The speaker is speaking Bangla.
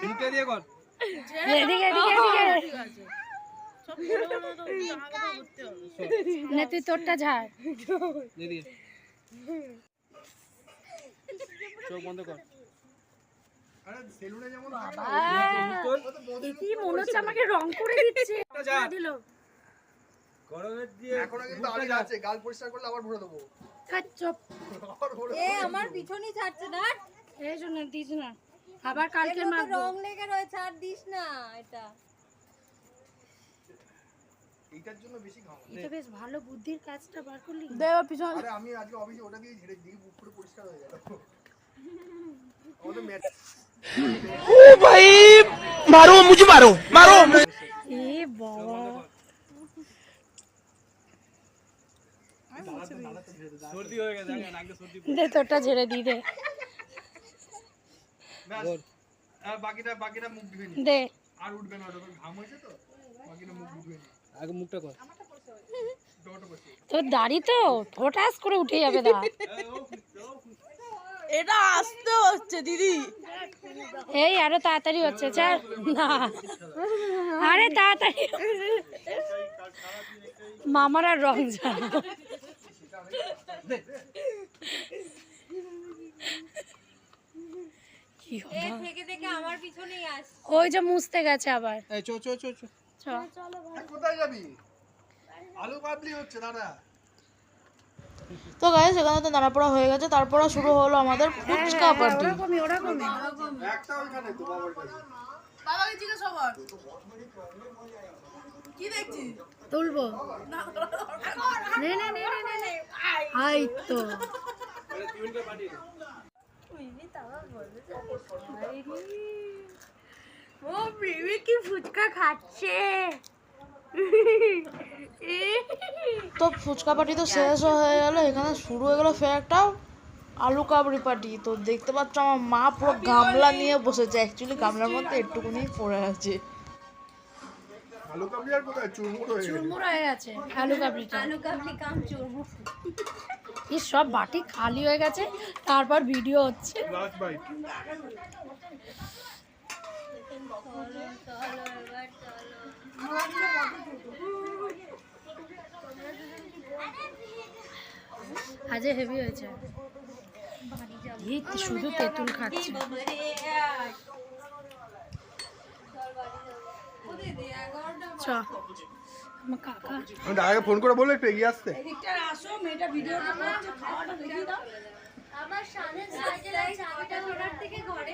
এদিকে দিয়ে কর এদিকে এদিকে এদিকে নে তুই তোরটা ঝাড় এদিকে চোখ বন্ধ কর আরে সেলুনে যেমন কি মনে হচ্ছে আমাকে রং করে দিচ্ছে দিল গরমের দিয়ে এখনো কিন্তু আগে আছে গাল পরিষ্কার করলে আবার ভরে দেবো চুপ আমার পিছনই ছাড়ছে না এই জন্য দিস না আবার কালকে মাখবো রং লেগে রয়েছে আর দিস না এটা এইটার জন্য বেশি খাও এটা বেশ ভালো বুদ্ধির কাজটা বার করলি আরে আমি আজকে অফিসে ওটা দিয়ে ঝেড়ে দিই পুরো পরিষ্কার হয়ে গেল আমাদের ম্যাচ ओ भाई मारो मुझे मारो मारो এ বাবা সর্দি হয়ে গেছে নাকে সর্দি দে তোরটা ঝেড়ে দি দে বাকিটা মুখ ধুয়ে নি দে আর উঠবে না ওটা ঘাম হয়েছে তো বাকিটা মুখ ধুয়ে নি আগে মুখটা কর তোর দাড়ি তো ফোটাস করে উঠে যাবে দা এটা আসতে হচ্ছে দিদি এই আরো তাড়াতাড়ি হচ্ছে চল না আরে তাড়াতাড়ি মামার আর রং জানো কি হবে থেকে থেকে আমার পিছনেই আস ওই যে মুছতে গেছে আবার এই চো চো চো চো চ কোথায় যাবি আলু কাবলি হচ্ছে দাদা তো গাইস এখানে তো নাড়াপড়া হয়ে গেছে তারপর শুরু হলো আমাদের ফুচকা পার্টি ওরকমই একটা ওইখানে তো বাবার কাছে বাবাকে জিজ্ঞেস কর কি দেখছিস তুলবো নে নে নে নে নে আই তো ও বেবি কি ফুচকা খাচ্ছে তো ফুচকা পার্টি তো শেষ হয়ে গেল এখানে শুরু হয়ে গেল ফের একটা আলু কাবড়ি পার্টি তো দেখতে পাচ্ছ আমার মা পুরো গামলা নিয়ে বসেছে অ্যাকচুয়ালি গামলার মধ্যে একটুকুনি পড়ে আছে আলু কাবলি আর কোথায় চুরমুর হয়ে গেছে চুরমুর হয়ে গেছে আলু কাবলিটা আলু কাবলি কাম চুরমু এই সব বাটি খালি হয়ে গেছে তারপর ভিডিও হচ্ছে লাস্ট বাইট আজ হেভি হয়েছে এই তো শুধু তেঁতুল খাচ্ছে চ আমার কাকা আমি আগে ফোন করে বললে একটু এগিয়ে আসতে আমার সামনে সাইকেল চাবিটা ঘোরার থেকে ঘরে